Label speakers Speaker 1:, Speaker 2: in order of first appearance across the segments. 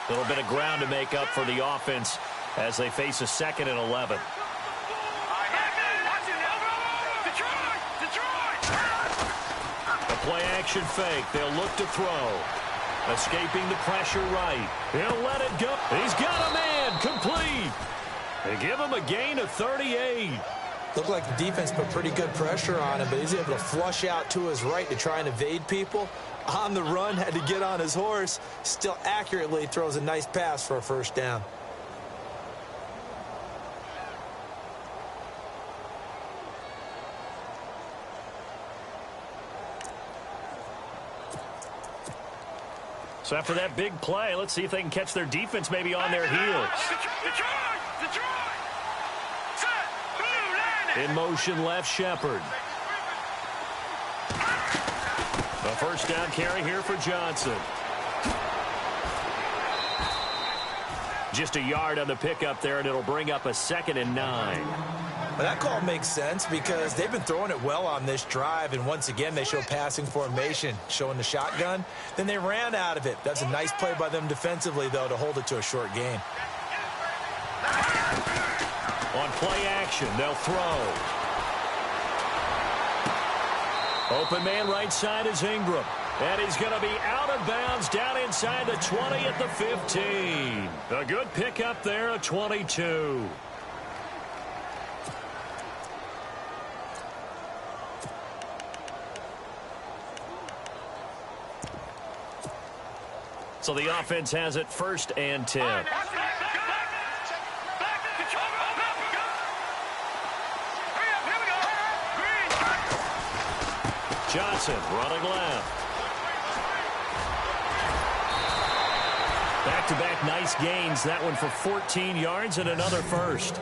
Speaker 1: A little bit of ground to make up for the offense as they face a 2nd and 11. A play-action fake. They'll look to throw. Escaping the pressure right. He'll let it go. He's got a man. Complete. They give him a gain of 38.
Speaker 2: Looked like the defense put pretty good pressure on him, but he's able to flush out to his right to try and evade people. On the run, had to get on his horse. Still accurately throws a nice pass for a first down.
Speaker 1: So after that big play, let's see if they can catch their defense maybe on their heels. In motion, left Shepard. A first down carry here for Johnson. Just a yard on the pickup there, and it'll bring up a 2nd and 9.
Speaker 2: Well, that call makes sense because they've been throwing it well on this drive, and once again they show passing formation, showing the shotgun. Then they ran out of it. That's a nice play by them defensively, though, to hold it to a short gain.
Speaker 1: On play action, they'll throw. Open man right side is Ingram. And he's going to be out of bounds down inside the 20 at the 15. A good pickup there, a 22. So the offense has it 1st and 10. Johnson running left. Back-to-back nice gains. That one for 14 yards and another first.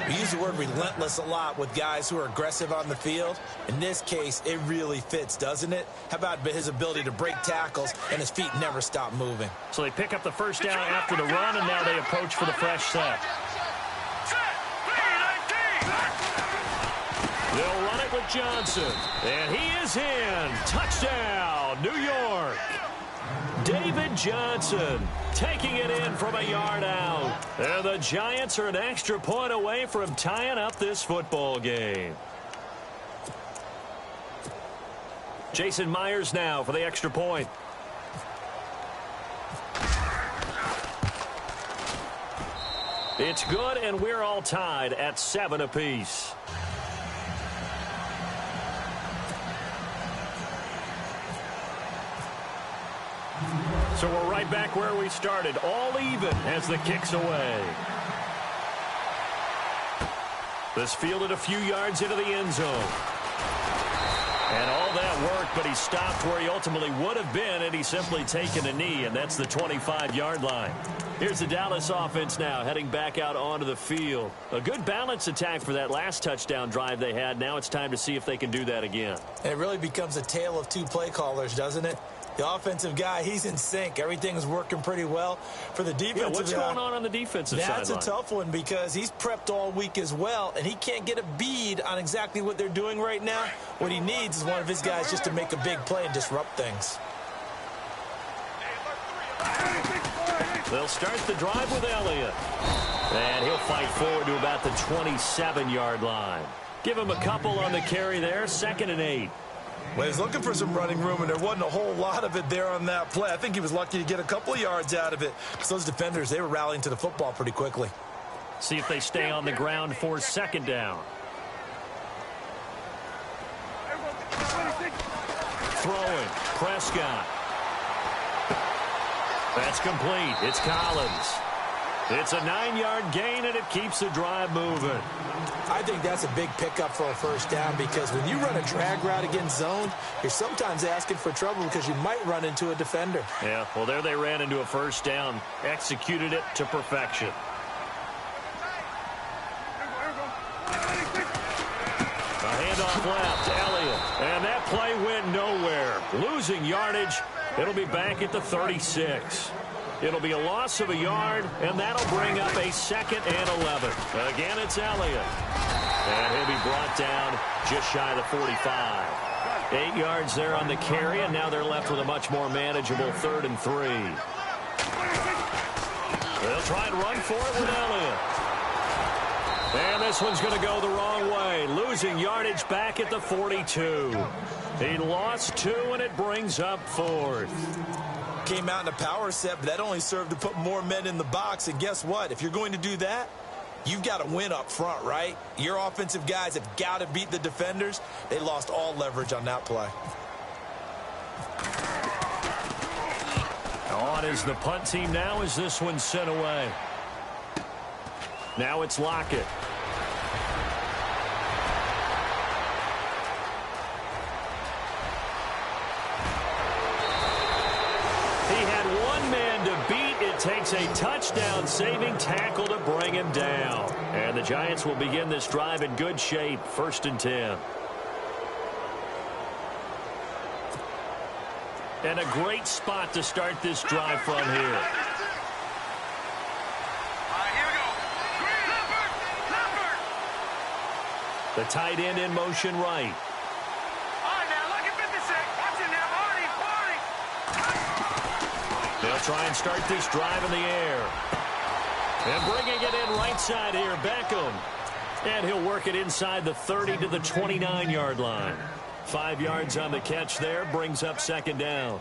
Speaker 2: We use the word relentless a lot with guys who are aggressive on the field. In this case, it really fits, doesn't it? How about his ability to break tackles and his feet never stop moving?
Speaker 1: So they pick up the first down after the run, and now they approach for the fresh set. They'll run it with Johnson. And he is in. Touchdown, New York. David Johnson taking it in from a yard out. And the Giants are an extra point away from tying up this football game. Jason Myers now for the extra point. It's good, and we're all tied at 7 apiece. So we're right back where we started, all even as the kick's away. This fielded a few yards into the end zone. And all that work, but he stopped where he ultimately would have been, and he's simply taken a knee, and that's the 25-yard line. Here's the Dallas offense now, heading back out onto the field. A good balance attack for that last touchdown drive they had. Now it's time to see if they can do that again.
Speaker 2: And it really becomes a tale of two play callers, doesn't it? The offensive guy, he's in sync. Everything's working pretty well. For the defensive
Speaker 1: guy, what's going on the defensive side?
Speaker 2: That's a tough one because he's prepped all week as well, and he can't get a bead on exactly what they're doing right now. What he needs is one of his guys just to make a big play and disrupt things.
Speaker 1: They'll start the drive with Elliott. And he'll fight forward to about the 27-yard line. Give him a couple on the carry there, 2nd and 8.
Speaker 2: Well, he's looking for some running room, and there wasn't a whole lot of it there on that play. I think he was lucky to get a couple of yards out of it because those defenders, they were rallying to the football pretty quickly.
Speaker 1: See if they stay on the ground for 2nd down. Throwing, Prescott. That's complete. It's Collins. It's a 9-yard gain, and it keeps the drive moving.
Speaker 2: I think that's a big pickup for a first down because when you run a drag route against zone, you're sometimes asking for trouble because you might run into a defender.
Speaker 1: Yeah, well, there they ran into a first down, executed it to perfection. A handoff left, Elliott, and that play went nowhere. Losing yardage, it'll be back at the 36. It'll be a loss of a yard, and that'll bring up a 2nd and 11. Again, it's Elliott. And he'll be brought down just shy of the 45. 8 yards there on the carry, and now they're left with a much more manageable 3rd and 3. They'll try and run for it with Elliott. And this one's going to go the wrong way, losing yardage back at the 42. He lost 2, and it brings up 4th.
Speaker 2: Came out in a power set, but that only served to put more men in the box. And guess what? If you're going to do that, you've got to win up front, right? Your offensive guys have got to beat the defenders. They lost all leverage on that play.
Speaker 1: On is the punt team now as this one's sent away. Now it's Lockett. He had one man to beat. It takes a touchdown-saving tackle to bring him down. And the Giants will begin this drive in good shape, 1st and 10. And a great spot to start this drive from here. The tight end in motion right. They'll try and start this drive in the air. And bringing it in right side here, Beckham. And he'll work it inside the 30 to the 29-yard line. 5 yards on the catch there, brings up 2nd down.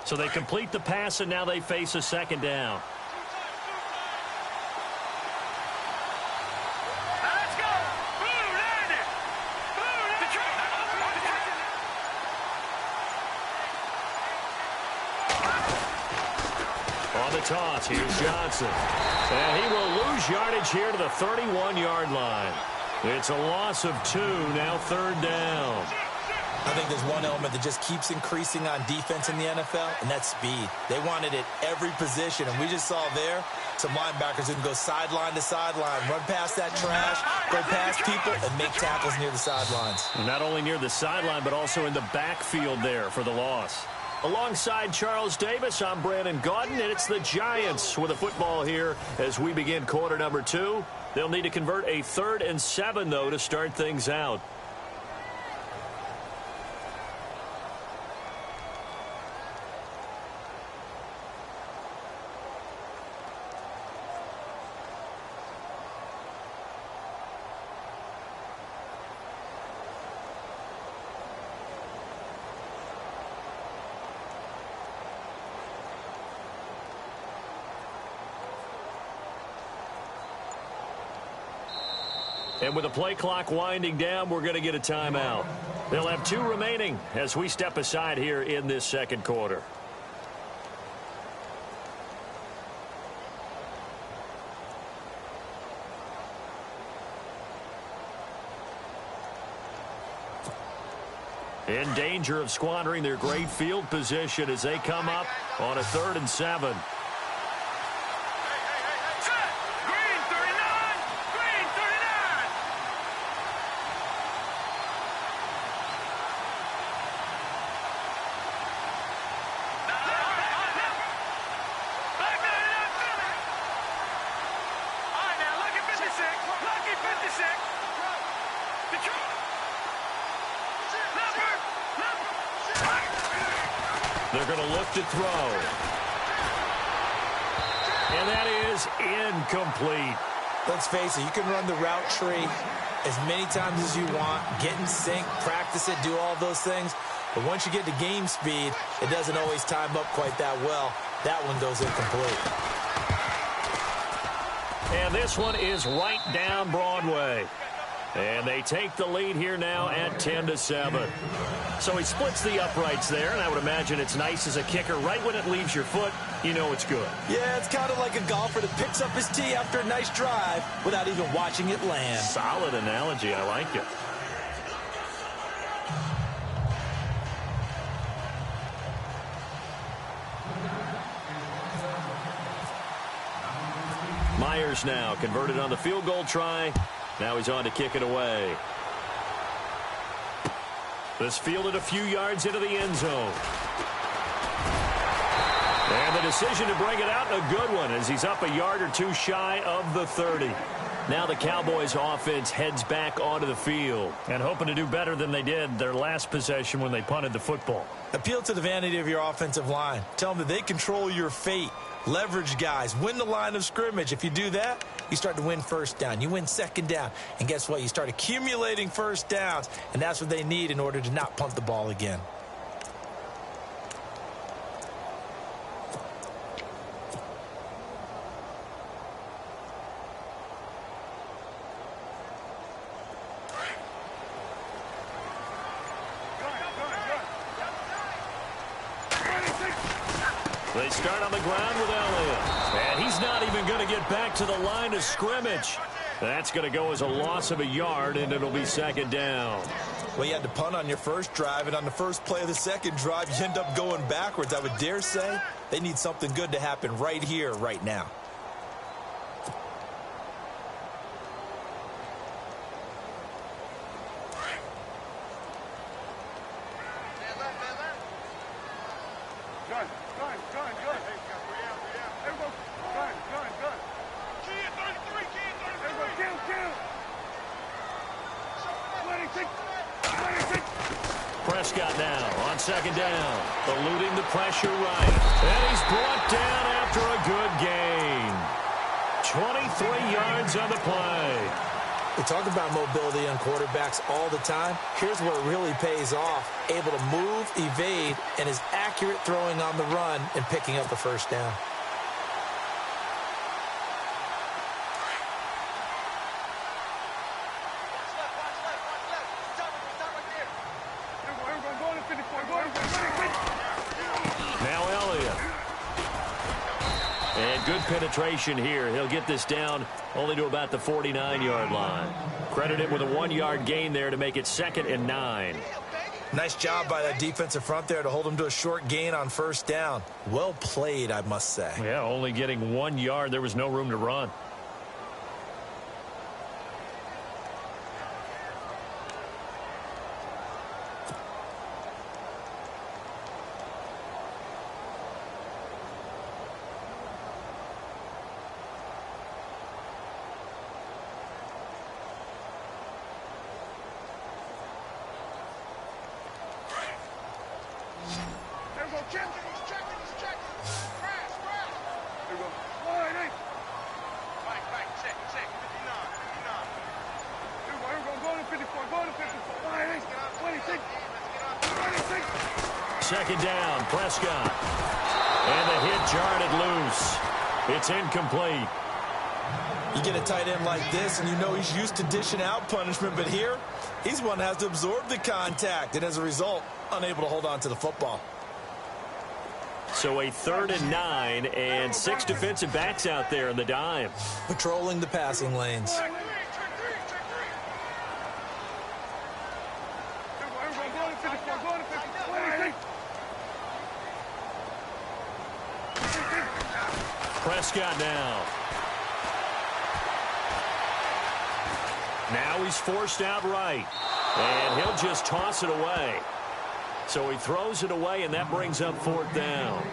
Speaker 1: So they complete the pass, and now they face a 2nd down.
Speaker 3: Let's go!
Speaker 1: On the toss, here's Johnson. And he will lose yardage here to the 31-yard line. It's a loss of 2, now 3rd down.
Speaker 2: I think there's one element that just keeps increasing on defense in the NFL, and that's speed. They want it at every position, and we just saw there some linebackers who can go sideline to sideline, run past that trash, go past people, and make tackles near the sidelines.
Speaker 1: Not only near the sideline, but also in the backfield there for the loss. Alongside Charles Davis, I'm Brandon Gaudin, and it's the Giants with a football here as we begin quarter number 2. They'll need to convert a 3rd and 7, though, to start things out. And with the play clock winding down, we're going to get a timeout. They'll have 2 remaining as we step aside here in this 2nd quarter. In danger of squandering their great field position as they come up on a 3rd and 7. They're going to look to throw. And that is incomplete.
Speaker 2: Let's face it, you can run the route tree as many times as you want, get in sync, practice it, do all those things. But once you get to game speed, it doesn't always time up quite that well. That one goes incomplete.
Speaker 1: And this one is right down Broadway. And they take the lead here now at 10-7. So he splits the uprights there, and I would imagine it's nice as a kicker. Right when it leaves your foot, you know it's good.
Speaker 2: Yeah, it's kind of like a golfer that picks up his tee after a nice drive without even watching it land.
Speaker 1: Solid analogy. I like it. Myers now converted on the field goal try. Now he's on to kick it away. This fielded a few yards into the end zone. And And the decision to bring it out, a good one, as he's up a yard or two shy of the 30. Now the Cowboys offense heads back onto the field and hoping to do better than they did their last possession when they punted the football.
Speaker 2: Appeal to the vanity of your offensive line. Tell them that they control your fate. Leverage guys. Win the line of scrimmage. If you do that, you start to win first down. You win second down. And guess what? You start accumulating first downs. And that's what they need in order to not punt the ball again.
Speaker 1: They start on the ground with Elliott. And he's not even going to get back to the line of scrimmage. That's going to go as a loss of a yard, and it'll be second down.
Speaker 2: Well, you had to punt on your first drive, and on the first play of the second drive, you end up going backwards. I would dare say they need something good to happen right here, right now.
Speaker 1: Prescott now on second down, eluding the pressure right. And he's brought down after a good gain. 23 yards on the play.
Speaker 2: We talk about mobility on quarterbacks all the time. Here's where it really pays off. Able to move, evade, and is accurate throwing on the run and picking up the first down.
Speaker 1: Now Elliott. And good penetration here. He'll get this down only to about the 49-yard line. Credit him with a 1-yard gain there to make it 2nd and 9.
Speaker 2: Nice job by that defensive front there to hold him to a short gain on first down. Well played, I must say.
Speaker 1: Yeah, only getting 1 yard. There was no room to run. Second down, Prescott. And the hit jarred it loose. It's incomplete.
Speaker 2: You get a tight end like this, and you know he's used to dishing out punishment, but here, he's one that has to absorb the contact, and as a result, unable to hold on to the football.
Speaker 1: So a 3rd and 9, and 6 defensive backs out there in the dime.
Speaker 2: Patrolling the passing lanes.
Speaker 1: Prescott now. Now he's forced out right. And he'll just toss it away. So he throws it away, and that brings up 4th down.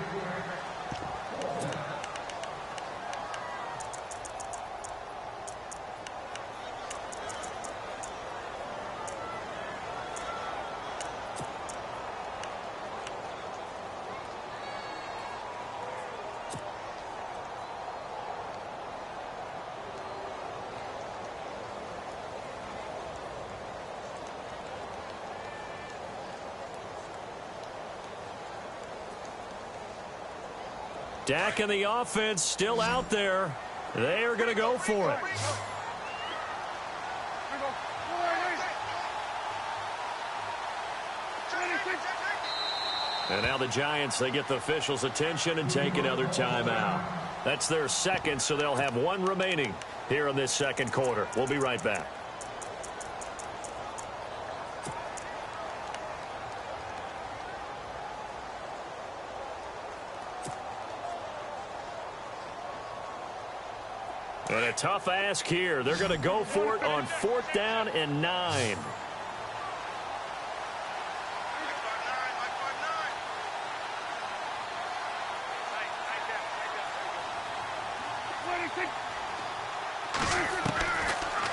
Speaker 1: Dak and the offense still out there. They are going to go for it. And now the Giants, they get the officials' attention and take another timeout. That's their second, so they'll have 1 remaining here in this second quarter. We'll be right back. And a tough ask here. They're going to go for it on 4th down and 9.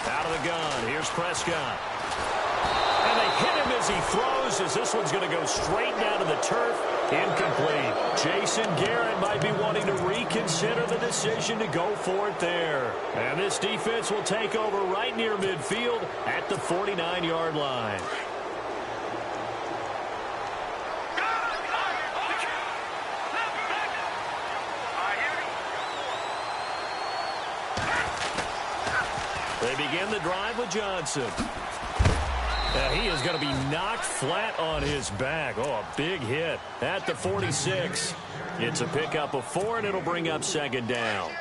Speaker 1: Out of the gun, here's Prescott. And they hit him as he throws, as this one's going to go straight down to the turf. Incomplete. Jason Garrett might be wanting to reconsider the decision to go for it there. And this defense will take over right near midfield at the 49-yard line. They begin the drive with Johnson. He is going to be knocked flat on his back. Oh, a big hit at the 46. It's a pickup of 4, and it'll bring up second down.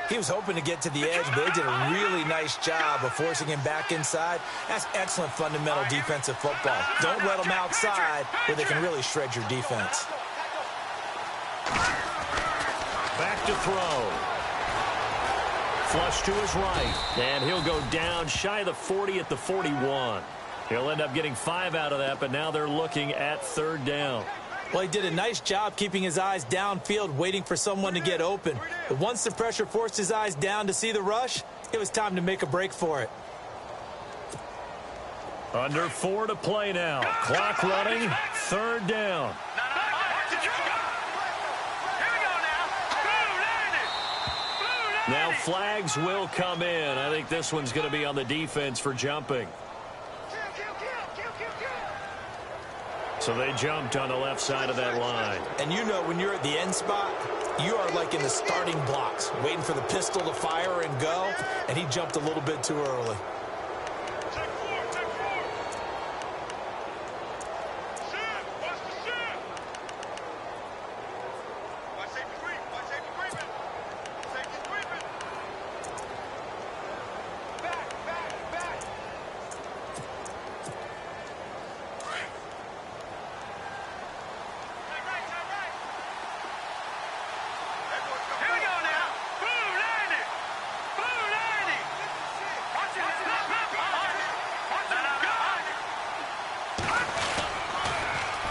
Speaker 2: He was hoping to get to the edge, but they did a really nice job of forcing him back inside. That's excellent fundamental defensive football. Don't let them outside where they can really shred your defense.
Speaker 1: Back to throw. Flush to his right, and he'll go down shy of the 40 at the 41. He'll end up getting 5 out of that, but now they're looking at third down.
Speaker 2: Well, he did a nice job keeping his eyes downfield, waiting for someone to get open. But once the pressure forced his eyes down to see the rush, it was time to make a break for it.
Speaker 1: Under 4 to play now. Clock running, third down. Now flags will come in. I think this one's going to be on the defense for jumping. So they jumped on the left side of that line.
Speaker 2: And you know, when you're at the end spot, you are like in the starting blocks, waiting for the pistol to fire and go, and he jumped a little bit too early.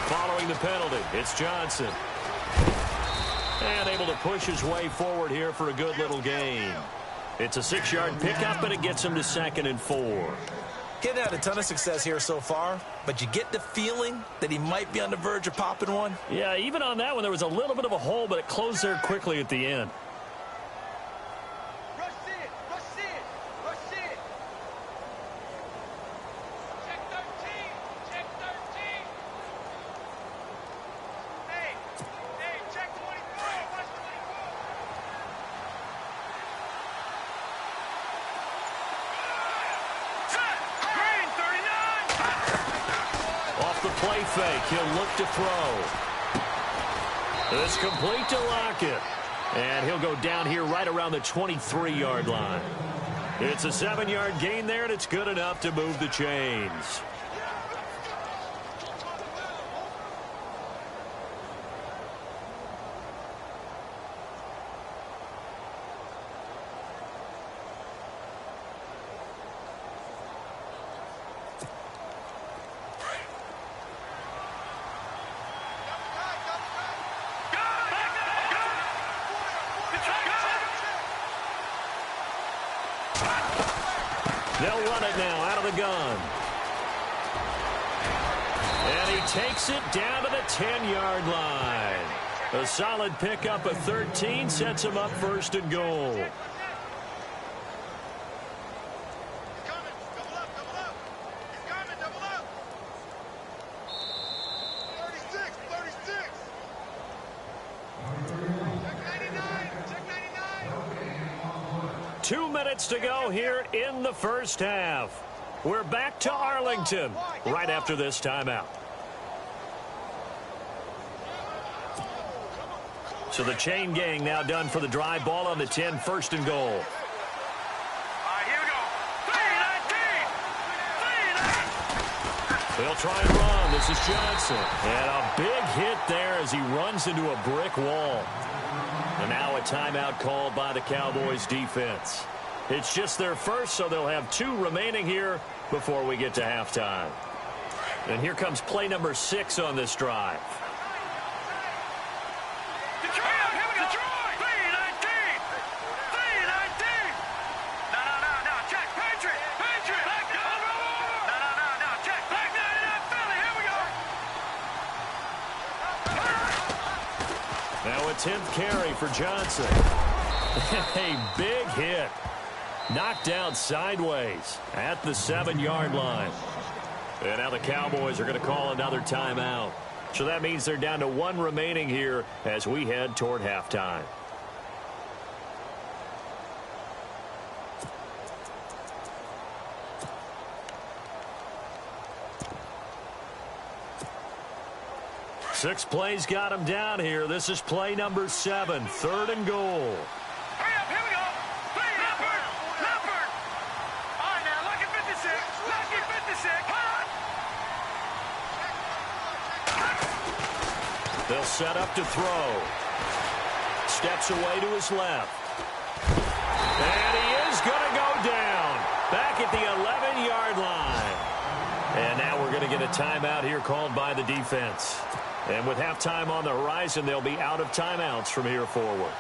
Speaker 1: Following the penalty, it's Johnson. And able to push his way forward here for a good little gain. It's a 6-yard pickup, but it gets him to 2nd and 4.
Speaker 2: He hasn't had a ton of success here so far, but you get the feeling that he might be on the verge of popping one.
Speaker 1: Yeah, even on that one, there was a little bit of a hole, but it closed there quickly at the end. Play fake. He'll look to throw. It's complete to Lockett. And he'll go down here right around the 23-yard line. It's a 7-yard gain there, and it's good enough to move the chains. They'll run it now out of the gun. And he takes it down to the 10-yard line. A solid pickup of 13 sets him up 1st and goal. To go here in the first half. We're back to Arlington right after this timeout. So the chain gang now done for the drive. Ball on the 10, 1st and goal.
Speaker 3: Here we go. 3-19.
Speaker 1: They'll try and run. This is Johnson. And a big hit there as he runs into a brick wall. And now a timeout called by the Cowboys defense. It's just their first, so they'll have 2 remaining here before we get to halftime. And here comes play number 6 on this drive.
Speaker 3: Detroit, here we go. Detroit. 3-19.
Speaker 1: 10th carry for Johnson. A big hit. Knocked out sideways at the 7-yard line. And now the Cowboys are going to call another timeout. So that means they're down to 1 remaining here as we head toward halftime. Six plays got him down here. This is play number 7, 3rd and goal.
Speaker 3: Hurry up, here we go. Leopard. All right, now, lucky 56. Lucky 56.
Speaker 1: They'll set up to throw. Steps away to his left. And he is going to go down. Back at the 11-yard line. And now we're going to get a timeout here called by the defense. And with halftime on the horizon, they'll be out of timeouts from here forward.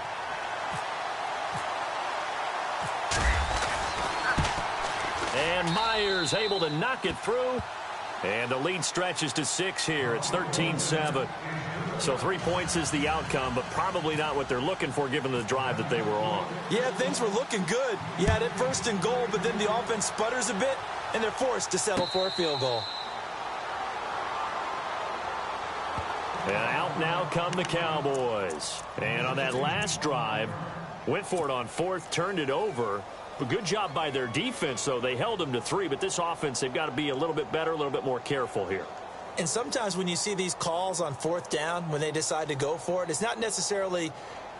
Speaker 1: And Myers able to knock it through. And the lead stretches to 6 here. It's 13-7. So 3 points is the outcome, but probably not what they're looking for given the drive that they were on.
Speaker 2: Yeah, things were looking good. You had it 1st and goal, but then the offense sputters a bit, and they're forced to settle for a field goal.
Speaker 1: And out now come the Cowboys. And on that last drive, went for it on 4th, turned it over. But good job by their defense, though. They held them to 3, but this offense, they've got to be a little bit better, a little bit more careful here.
Speaker 2: And sometimes when you see these calls on 4th down, when they decide to go for it, it's not necessarily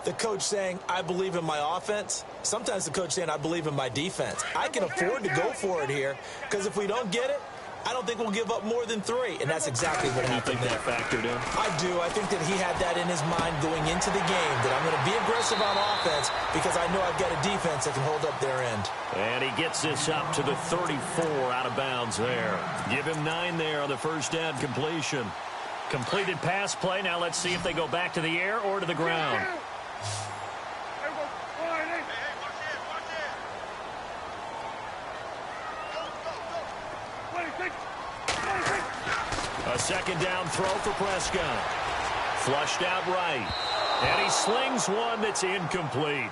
Speaker 2: the coach saying, I believe in my offense. Sometimes the coach saying, I believe in my defense. I can afford to go for it here, because if we don't get it, I don't think we'll give up more than 3, and that's exactly what happened.
Speaker 1: You think that factored in?
Speaker 2: I do. I think that he had that in his mind going into the game, that I'm going to be aggressive on offense because I know I've got a defense that can hold up their end.
Speaker 1: And he gets this up to the 34 out of bounds there. Give him 9 there on the first down completion. Completed pass play. Now let's see if they go back to the air or to the ground. A second down throw for Prescott. Flushed out right. And he slings one that's incomplete.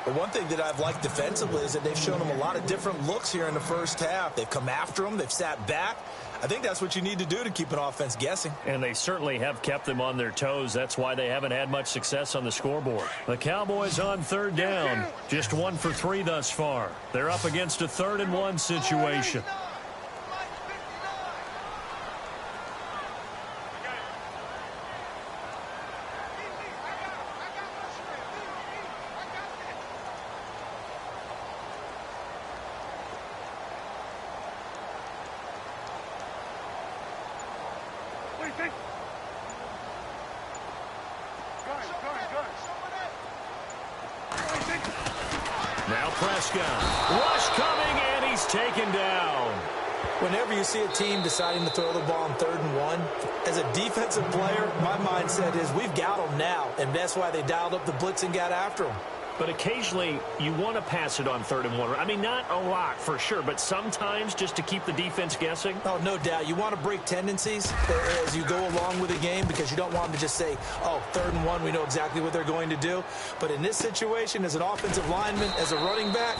Speaker 2: But one thing that I've liked defensively is that they've shown him a lot of different looks here in the first half. They've come after him. They've sat back. I think that's what you need to do to keep an offense guessing.
Speaker 1: And they certainly have kept them on their toes. That's why they haven't had much success on the scoreboard. The Cowboys on 3rd down. Just 1 for 3 thus far. They're up against a 3rd and 1 situation. Now Prescott. Rush coming, and he's taken down.
Speaker 2: Whenever you see a team deciding to throw the ball on 3rd and 1, as a defensive player, my mindset is we've got them now, and that's why they dialed up the blitz and got after them.
Speaker 1: But occasionally, you want to pass it on 3rd and 1. I mean, not a lot, for sure, but sometimes just to keep the defense guessing.
Speaker 2: Oh, no doubt. You want to break tendencies as you go along with the game because you don't want them to just say, oh, 3rd and 1, we know exactly what they're going to do. But in this situation, as an offensive lineman, as a running back,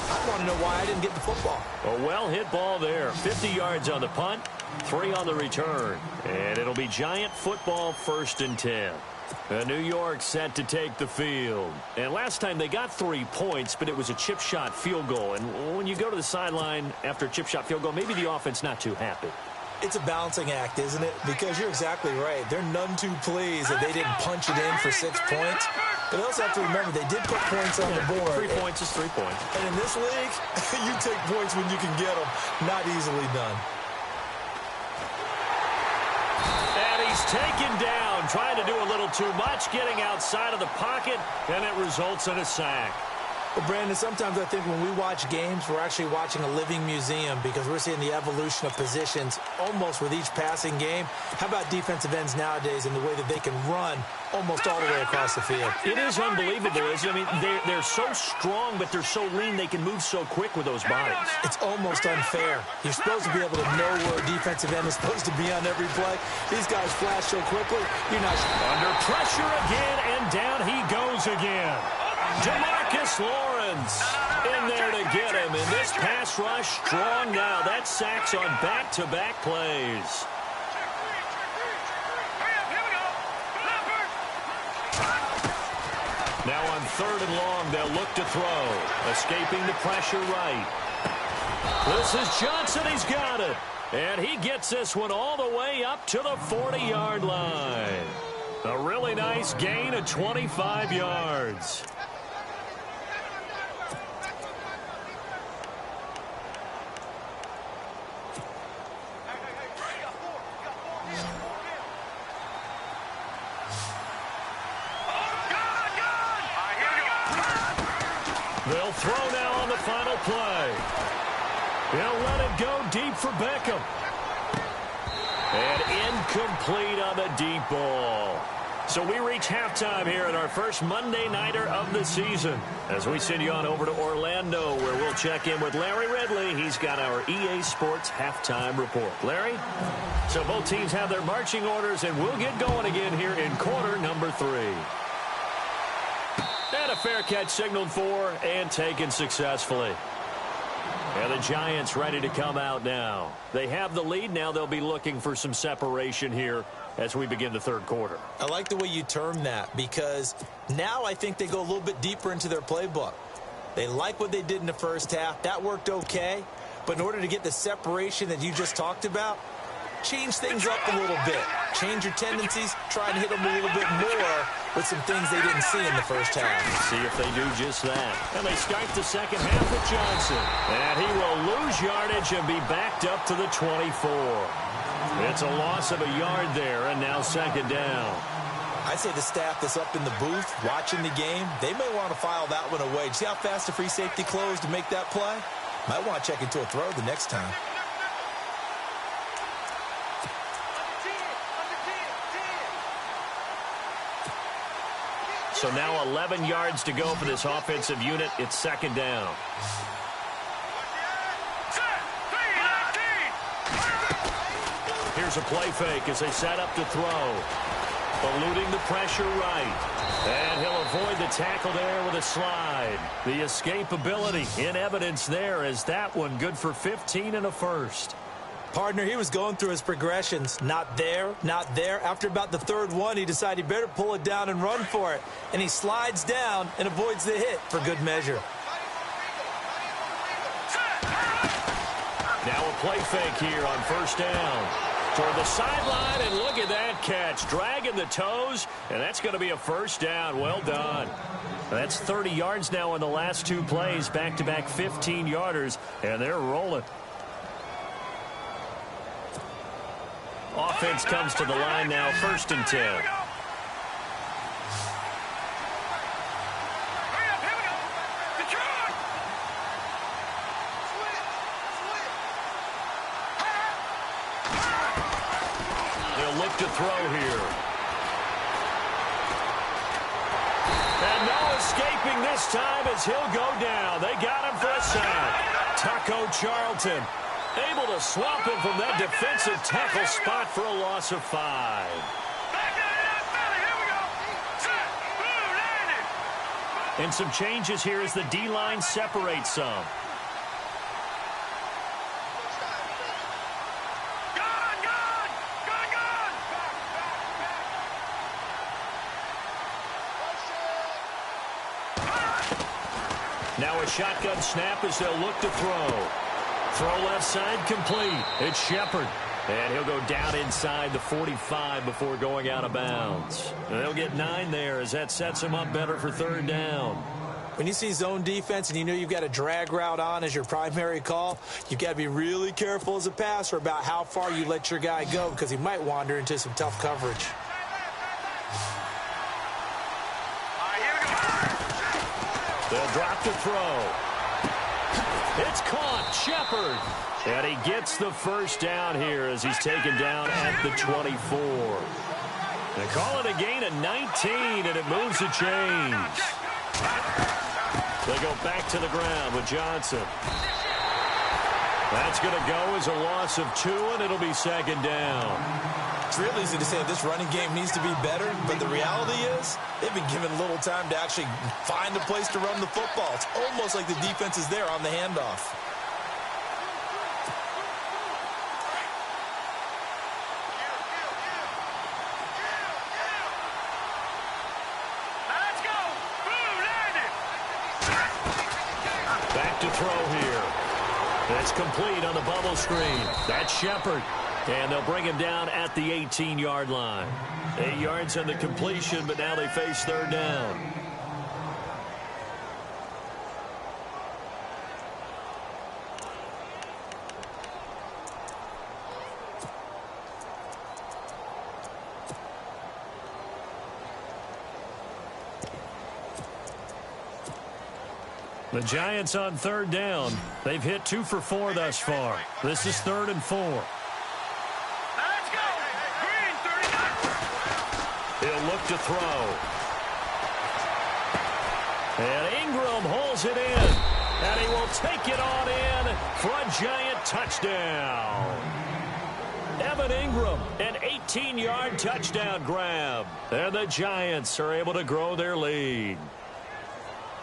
Speaker 2: I want to know why I didn't get the football.
Speaker 1: A well-hit ball there. 50 yards on the punt, 3 on the return. And it'll be Giant football 1st and 10. New York set to take the field. And last time they got 3 points, but it was a chip shot field goal. And when you go to the sideline after a chip shot field goal, maybe the offense not too happy.
Speaker 2: It's a balancing act, isn't it? Because you're exactly right. They're none too pleased that they didn't punch it in for 6 points. But they also have to remember they did put points on the board.
Speaker 1: 3 points is 3 points.
Speaker 2: And in this league, you take points when you can get them. Not easily done.
Speaker 1: And he's taken down, trying to do a little too much, getting outside of the pocket, and it results in a sack.
Speaker 2: Well, Brandon, sometimes I think when we watch games, we're actually watching a living museum because we're seeing the evolution of positions almost with each passing game. How about defensive ends nowadays and the way that they can run almost all the way across the field?
Speaker 1: It is unbelievable, isn't it? I mean, they're so strong, but they're so lean, they can move so quick with those bodies.
Speaker 2: It's almost unfair. You're supposed to be able to know where a defensive end is supposed to be on every play. These guys flash so quickly, you're not...
Speaker 1: Under pressure again, and And down he goes again. DeMarcus Lawrence in there to get him. And this pass rush strong now. That's sacks on back-to-back plays. Now on 3rd and long, they'll look to throw. Escaping the pressure right. This is Johnson. He's got it. And he gets this one all the way up to the 40-yard line. A really nice gain of 25 yards. They'll throw now on the final play. He'll let it go deep for Beckham. And incomplete on the deep ball. So we reach halftime here in our first Monday Nighter of the season. As we send you on over to Orlando, where we'll check in with Larry Ridley. He's got our EA Sports halftime report. Larry? So both teams have their marching orders, and we'll get going again here in quarter number 3. And a fair catch signaled for and taken successfully. And the Giants ready to come out now. They have the lead. Now they'll be looking for some separation here as we begin the 3rd quarter.
Speaker 2: I like the way you term that, because now I think they go a little bit deeper into their playbook. They like what they did in the first half. That worked okay. But in order to get the separation that you just talked about, change things up a little bit. Change your tendencies. Try and hit them a little bit more with some things they didn't see in the first half.
Speaker 1: See if they do just that. And they start the second half with Johnson. And he will lose yardage and be backed up to the 24. It's a loss of a yard there, and now 2nd down.
Speaker 2: I say the staff that's up in the booth watching the game, they may want to file that one away. See how fast the free safety closed to make that play? Might want to check into a throw the next time.
Speaker 1: So now 11 yards to go for this offensive unit. It's 2nd down. Here's a play fake as they set up to throw. Eluding the pressure right. And he'll avoid the tackle there with a slide. The escapability in evidence there as that one good for 15 and a first.
Speaker 2: Partner, he was going through his progressions. Not there, not there. After about the 3rd one, he decided he better pull it down and run for it. And he slides down and avoids the hit for good measure.
Speaker 1: Now a play fake here on 1st down. Toward the sideline, and look at that catch. Dragging the toes, and that's going to be a 1st down. Well done. That's 30 yards now in the last 2 plays. Back-to-back 15-yarders, and they're rolling. Offense comes to the line now, 1st and 10. They'll look to throw here. And no escaping this time as he'll go down. They got him for a sack. Taco Charlton able to swamp him from that defensive tackle spot for a loss of 5. And some changes here as the D-line separates some. Now a shotgun snap as they'll look to throw. Throw left side complete. It's Shepard. And he'll go down inside the 45 before going out of bounds. And they'll get 9 there as that sets him up better for 3rd down.
Speaker 2: When you see zone defense and you know you've got a drag route on as your primary call, you've got to be really careful as a passer about how far you let your guy go because he might wander into some tough coverage.
Speaker 1: They'll drop to throw. It's caught. Shepard. And he gets the 1st down here as he's taken down at the 24. They call it a gain of 19, and it moves the chains. They go back to the ground with Johnson. That's going to go as a loss of 2, and it'll be 2nd down.
Speaker 2: It's real easy to say this running game needs to be better, but the reality is they've been given little time to actually find a place to run the football. It's almost like the defense is there on the handoff.
Speaker 3: Let's go. Boom, landed.
Speaker 1: Back to throw here. It's complete on the bubble screen. That's Shepard. And they'll bring him down at the 18-yard line. 8 yards on the completion, but now they face third down. The Giants on third down. They've hit 2 for 4 thus far. This is 3rd and 4.
Speaker 3: Let's go. Green, 39.
Speaker 1: He'll look to throw. And Ingram holds it in. And he will take it on in for a Giant touchdown. Evan Ingram, an 18-yard touchdown grab. And the Giants are able to grow their lead.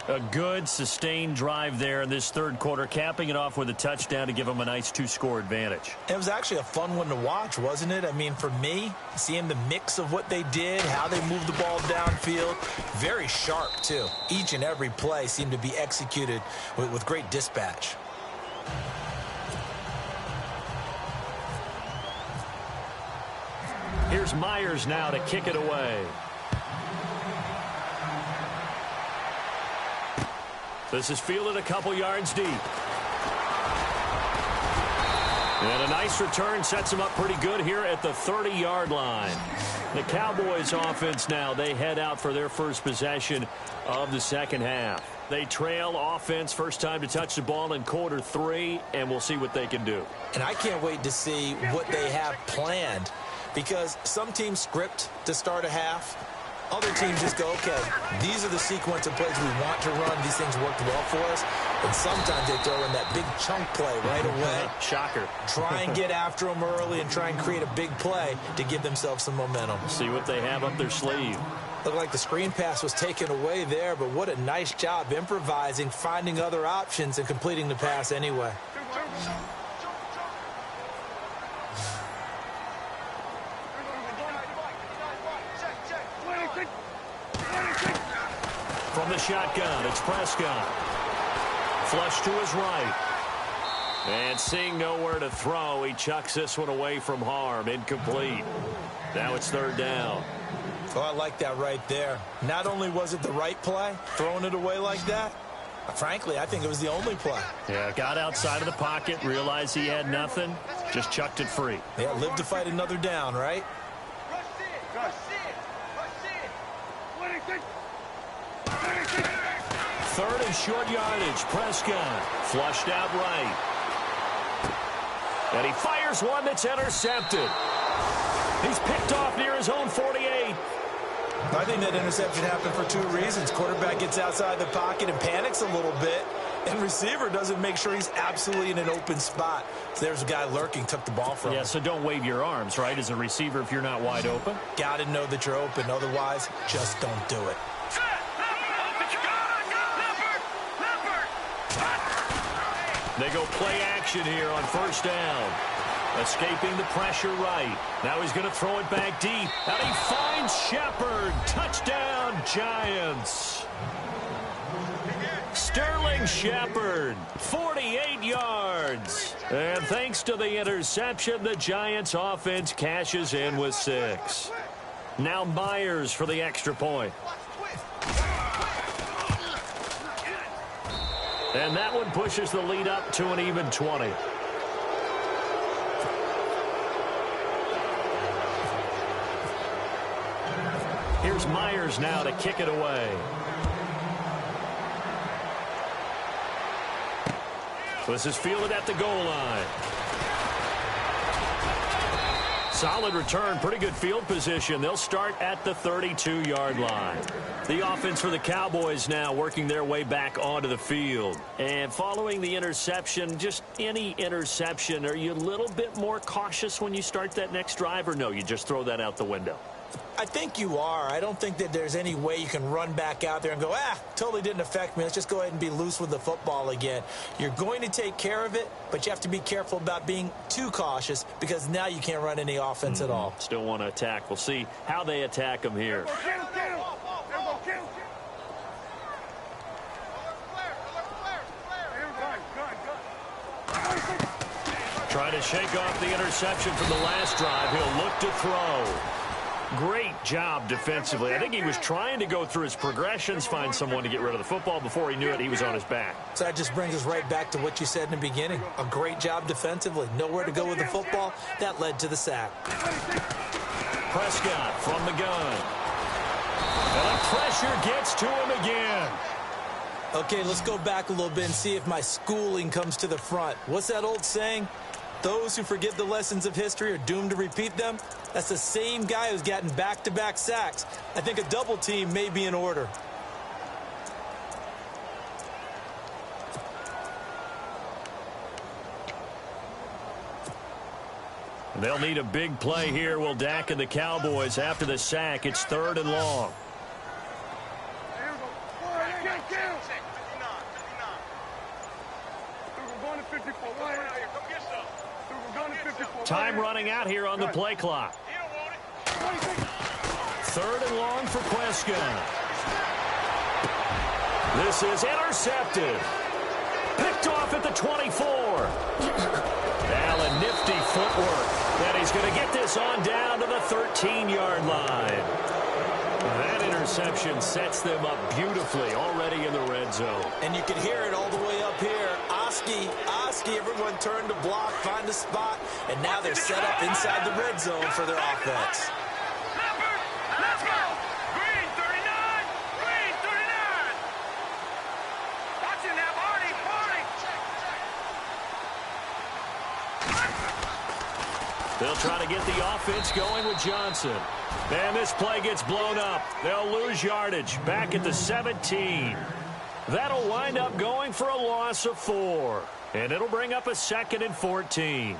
Speaker 1: A good, sustained drive there in this third quarter, capping it off with a touchdown to give them a nice 2-score advantage.
Speaker 2: It was actually a fun one to watch, wasn't it? I mean, for me, seeing the mix of what they did, how they moved the ball downfield, very sharp, too. Each and every play seemed to be executed with great dispatch.
Speaker 1: Here's Myers now to kick it away. This is fielded a couple yards deep. And a nice return sets him up pretty good here at the 30-yard line. The Cowboys offense now, they head out for their first possession of the second half. They trail offense, first time to touch the ball in quarter 3, and we'll see what they can do.
Speaker 2: And I can't wait to see what they have planned, because some teams script to start a half. Other teams just go, okay, these are the sequence of plays we want to run. These things worked well for us. And sometimes they throw in that big chunk play right away.
Speaker 1: Shocker.
Speaker 2: Try and get after them early and try and create a big play to give themselves some momentum.
Speaker 1: See what they have up their sleeve.
Speaker 2: Looked like the screen pass was taken away there, but what a nice job improvising, finding other options, and completing the pass anyway.
Speaker 1: From the shotgun, it's Prescott. Flush to his right. And seeing nowhere to throw, he chucks this one away from harm. Incomplete. Now it's third down.
Speaker 2: Oh, I like that right there. Not only was it the right play, throwing it away like that, frankly, I think it was the only play.
Speaker 1: Yeah, got outside of the pocket, realized he had nothing, just chucked it free.
Speaker 2: Yeah, live to fight another down, right?
Speaker 1: Third and short yardage. Prescott flushed out right. And he fires one that's intercepted. He's picked off near his own 48.
Speaker 2: I think that interception happened for 2 reasons. Quarterback gets outside the pocket and panics a little bit, and receiver doesn't make sure he's absolutely in an open spot. So there's a guy lurking, took the ball from him.
Speaker 1: Yeah, so don't wave your arms, right, as a receiver if you're not wide open.
Speaker 2: Got to know that you're open. Otherwise, just don't do it.
Speaker 1: They go play action here on first down. Escaping the pressure right. Now he's going to throw it back deep. And he finds Shepard. Touchdown, Giants. Sterling Shepard, 48 yards. And thanks to the interception, the Giants offense cashes in with 6. Now Myers for the extra point. And that one pushes the lead up to an even 20. Here's Myers now to kick it away. This is fielded at the goal line. Solid return, pretty good field position. They'll start at the 32-yard line. The offense for the Cowboys now working their way back onto the field. And following the interception, just any interception, are you a little bit more cautious when you start that next drive, or no, you just throw that out the window?
Speaker 2: I think you are. I don't think that there's any way you can run back out there and go, totally didn't affect me. Let's just go ahead and be loose with the football again. You're going to take care of it, but you have to be careful about being too cautious because now you can't run any offense at all.
Speaker 1: Still want to attack. We'll see how they attack them here. Trying to shake off the interception from the last drive. He'll look to throw. Great job defensively. I think he was trying to go through his progressions, find someone to get rid of the football. Before he knew it, he was on his back.
Speaker 2: So that just brings us right back to what you said in the beginning. A great job defensively. Nowhere to go with the football. That led to the sack.
Speaker 1: Prescott from the gun. And the pressure gets to him again.
Speaker 2: Okay, let's go back a little bit and see if my schooling comes to the front. What's that old saying? Those who forget the lessons of history are doomed to repeat them. That's the same guy who's gotten back-to-back sacks. I think a double team may be in order.
Speaker 1: They'll need a big play here. Will Dak and the Cowboys after the sack. It's 3rd and long. Time running out here on the play clock. 3rd and long for Prescott. This is intercepted. Picked off at the 24. Allen, nifty footwork. And he's going to get this on down to the 13-yard line. That interception sets them up beautifully already in the red zone.
Speaker 2: And you can hear it all the way up here. Oski, everyone turned to block, find a spot, and now they're set up inside the red zone for their offense.
Speaker 3: Let's go! Green 39! Green 39! Watching that, Marty!
Speaker 1: They'll try to get the offense going with Johnson. And this play gets blown up. They'll lose yardage back at the 17. That'll wind up going for a loss of 4. And it'll bring up a 2nd and 14.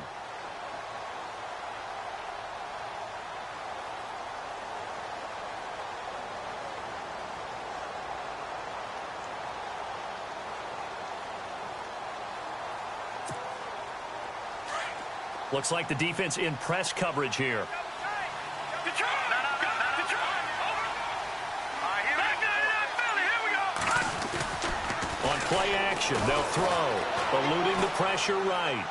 Speaker 1: Looks like the defense in press coverage here. On play action, they'll throw, eluding the pressure right.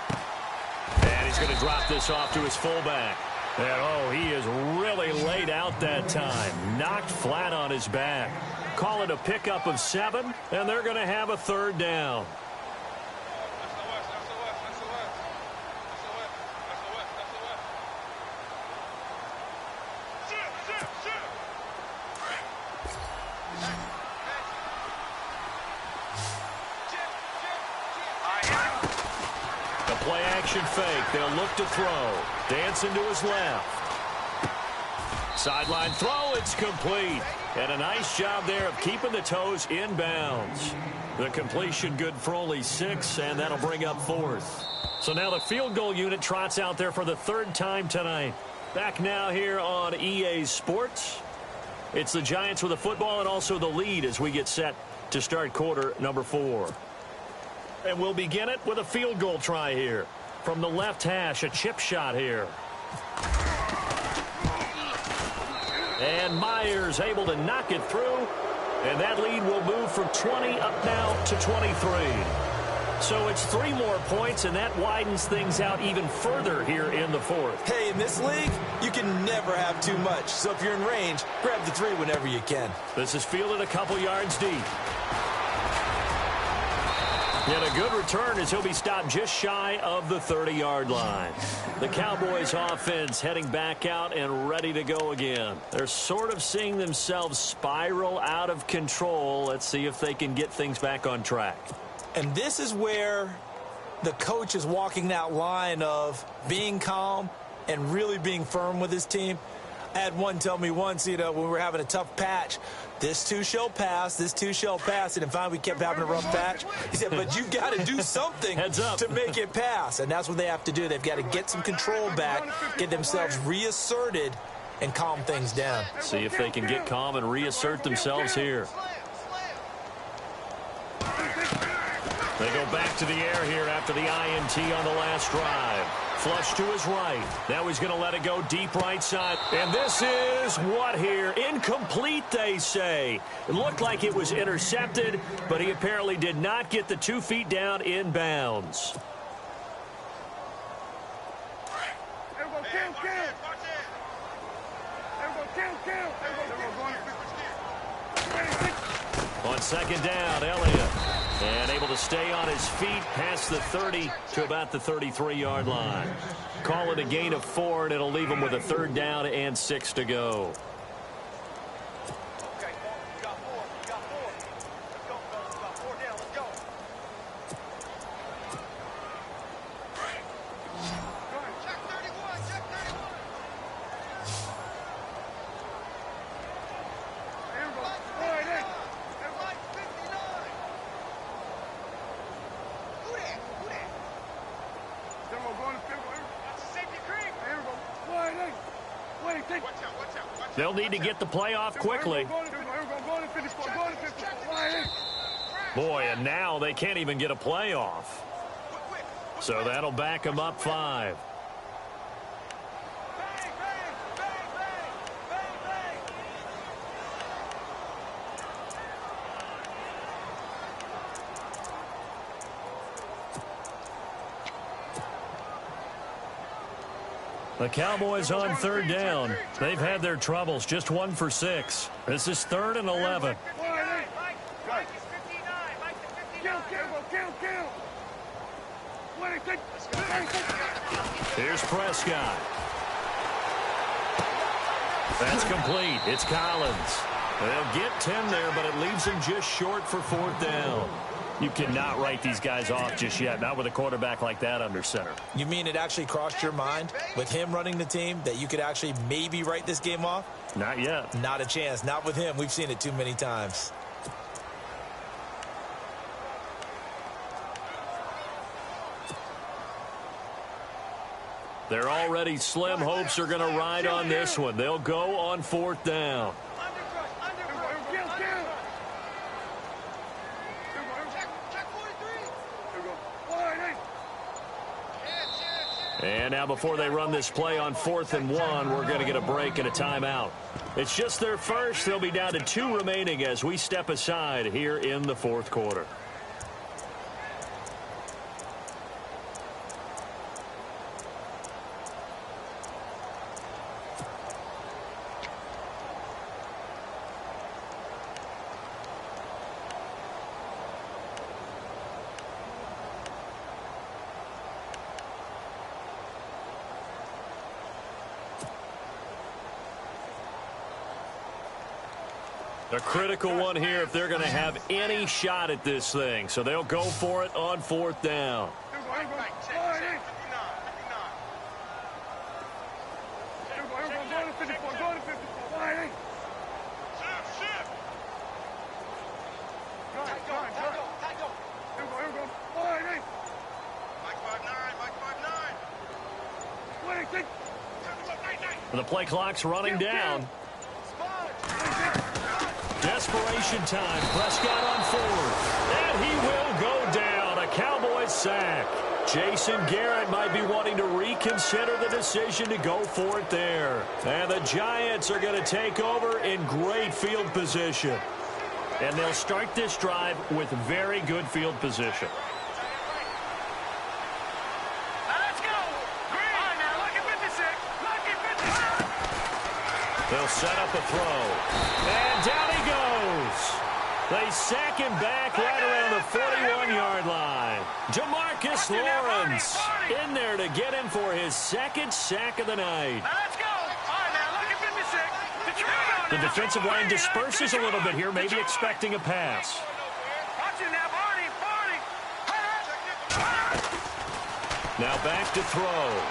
Speaker 1: And he's going to drop this off to his fullback. And, he is really laid out that time. Knocked flat on his back. Call it a pickup of 7, and they're going to have a 3rd down. Play-action fake. They'll look to throw. Dancing to his left. Sideline throw. It's complete. And a nice job there of keeping the toes in bounds. The completion good for only 6, and that'll bring up 4th. So now the field goal unit trots out there for the 3rd time tonight. Back now here on EA Sports. It's the Giants with the football and also the lead as we get set to start quarter number 4. And we'll begin it with a field goal try here. From the left hash, a chip shot here. And Myers able to knock it through. And that lead will move from 20 up now to 23. So it's 3 more points, and that widens things out even further here in the 4th.
Speaker 2: Hey, in this league, you can never have too much. So if you're in range, grab the 3 whenever you can.
Speaker 1: This is fielded a couple yards deep. And a good return as he'll be stopped just shy of the 30-yard line. The Cowboys offense heading back out and ready to go again. They're sort of seeing themselves spiral out of control. Let's see if they can get things back on track.
Speaker 2: And this is where the coach is walking that line of being calm and really being firm with his team. I had one tell me once, when we were having a tough patch, this too shall pass, this too shall pass. And finally, we kept having a rough patch. He said, but you've got to do something to make it pass. And that's what they have to do. They've got to get some control back, get themselves reasserted, and calm things down.
Speaker 1: See if they can get calm and reassert themselves here. They go back to the air here after the INT on the last drive. Flush to his right. Now he's going to let it go deep right side. And this is what here? Incomplete, they say. It looked like it was intercepted, but he apparently did not get the 2 feet down in bounds. On second down, Elliott. And able to stay on his feet past the 30 to about the 33-yard line. Call it a gain of 4, and it'll leave him with a 3rd down and 6 to go.
Speaker 3: Okay, you got 4. You got 4. Let's go, fellas. You got 4 down. Let's go. Check 31. Check 31. Here we go. All right, hey. Right 59. Who that? Who that? Then we're going to field. That's a safety creep. Here we go. All right, hey. Wait, take. Watch out, watch out, watch out.
Speaker 1: They'll need to get the play off quickly. Boy, and now they can't even get a play off. So that'll back them up 5. The Cowboys on 3rd down. They've had their troubles. Just 1 for 6. This is 3rd and 11. Here's Prescott. That's complete. It's Collins. They'll get 10 there, but it leaves him just short for 4th down. You cannot write these guys off just yet, not with a quarterback like that under center.
Speaker 2: You mean it actually crossed your mind with him running the team that you could actually maybe write this game off?
Speaker 1: Not yet.
Speaker 2: Not a chance. Not with him. We've seen it too many times.
Speaker 1: They're already slim hopes are going to ride on this one. They'll go on 4th down. And now before they run this play on 4th and 1, we're going to get a break and a timeout. It's just their first. They'll be down to 2 remaining as we step aside here in the 4th quarter. A critical one here if they're going to have any shot at this thing. So they'll go for it on 4th down. The play clock's running down. Desperation time. Prescott on 4th. And he will go down. A Cowboys sack. Jason Garrett might be wanting to reconsider the decision to go for it there. And the Giants are going to take over in great field position. And they'll start this drive with very good field position. They'll set up a throw. And down he goes. They sack him back right around the 41-yard line. Jamarcus Lawrence in there to get him for his 2nd sack of the night. The defensive line disperses a little bit here, maybe expecting a pass. Now back to throw.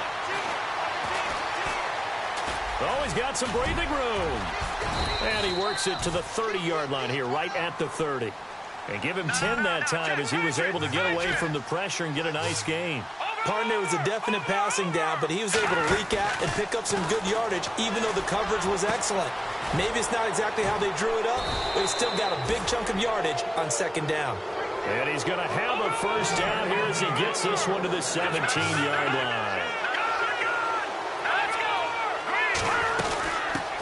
Speaker 1: Oh, he's got some breathing room. And he works it to the 30-yard line here, right at the 30. And give him 10 that time as he was able to get away from the pressure and get a nice gain.
Speaker 2: Partner, was a definite passing down, but he was able to leak out and pick up some good yardage, even though the coverage was excellent. Maybe it's not exactly how they drew it up, but he still got a big chunk of yardage on second down.
Speaker 1: And he's going to have a first down here as he gets this one to the 17-yard line.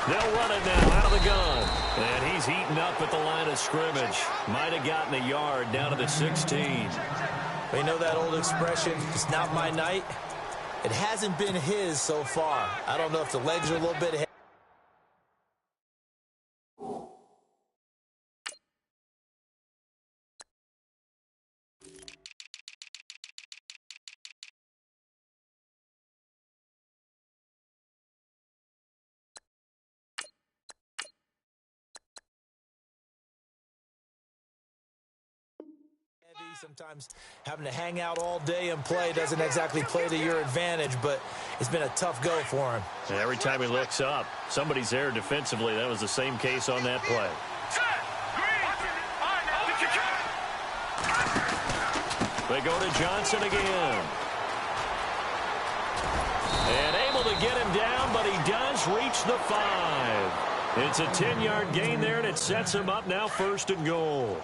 Speaker 1: They'll run it now out of the gun. And he's heating up at the line of scrimmage. Might have gotten a yard down to the 16.
Speaker 2: You know that old expression, it's not my night? It hasn't been his so far. I don't know if the legs are a little bit heavy. Sometimes having to hang out all day and play doesn't exactly play to your advantage, but it's been a tough go for him.
Speaker 1: And every time he looks up, somebody's there defensively. That was the same case on that play. They go to Johnson again. And able to get him down, but he does reach the 5. It's a 10-yard gain there, and it sets him up now 1st and goal.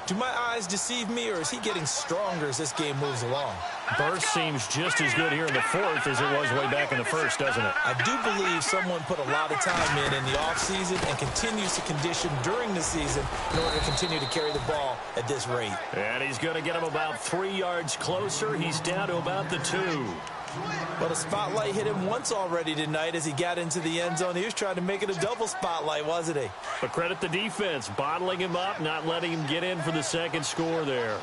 Speaker 2: Do my eyes deceive me, or is he getting stronger as this game moves along?
Speaker 1: Burst seems just as good here in the 4th as it was way back in the 1st, doesn't it?
Speaker 2: I do believe someone put a lot of time in the offseason and continues to condition during the season in order to continue to carry the ball at this rate.
Speaker 1: And he's going to get him about 3 yards closer. He's down to about the 2.
Speaker 2: Well, the spotlight hit him once already tonight as he got into the end zone. He was trying to make it a double spotlight, wasn't he?
Speaker 1: But credit the defense, bottling him up, not letting him get in for the second score there.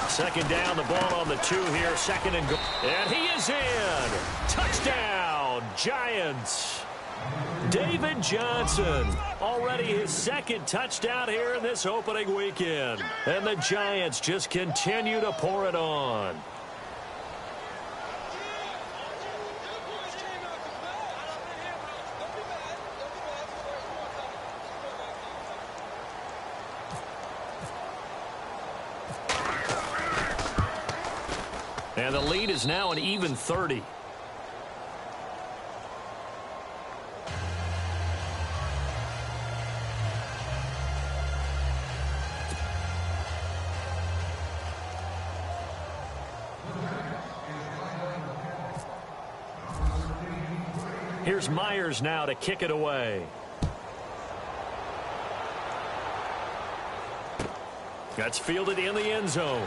Speaker 1: Second down, the ball on the 2 here, 2nd and goal. And he is in. Touchdown, Giants. David Johnson, already his 2nd touchdown here in this opening weekend. And the Giants just continue to pour it on. And the lead is now an even 30. Here's Myers now to kick it away. That's fielded in the end zone.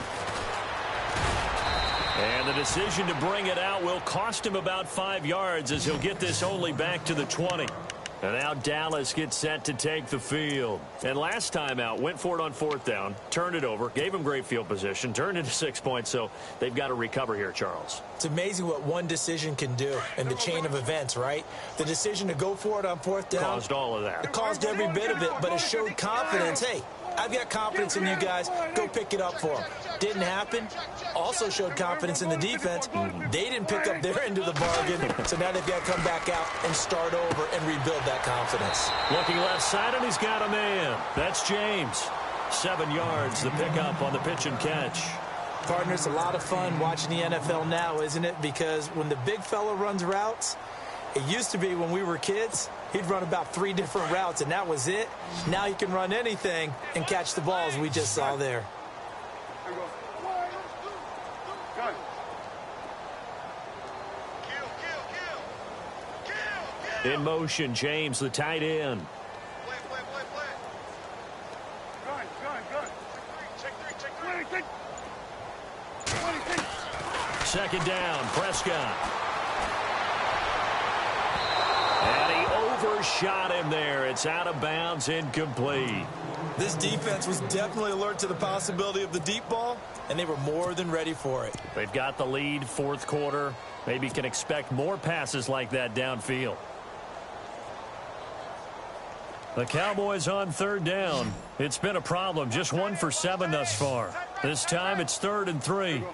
Speaker 1: And the decision to bring it out will cost him about 5 yards as he'll get this only back to the 20. And now Dallas gets set to take the field. And last time out, went for it on 4th down, turned it over, gave him great field position, turned into 6 points, so they've got to recover here, Charles.
Speaker 2: It's amazing what one decision can do in the chain of events, right? The decision to go for it on 4th down
Speaker 1: caused all of that.
Speaker 2: It caused every bit of it, but it showed confidence. Hey, I've got confidence in you guys. Go pick it up for them. Didn't happen. Also showed confidence in the defense. They didn't pick up their end of the bargain, so now they've got to come back out and start over and rebuild that confidence.
Speaker 1: Looking left side, and he's got a man. That's James. 7 yards, the pickup on the pitch and catch.
Speaker 2: Partner, it's a lot of fun watching the NFL now, isn't it? Because when the big fella runs routes, it used to be when we were kids, he'd run about 3 different routes, and that was it. Now he can run anything and catch the balls we just saw there.
Speaker 1: In motion, James, the tight end. Second down, Prescott. And he overshot him there. It's out of bounds, incomplete.
Speaker 2: This defense was definitely alert to the possibility of the deep ball, and they were more than ready for it.
Speaker 1: They've got the lead, 4th quarter. Maybe can expect more passes like that downfield. The Cowboys on 3rd down. It's been a problem. Just 1 for 7 thus far. This time it's 3rd and 3.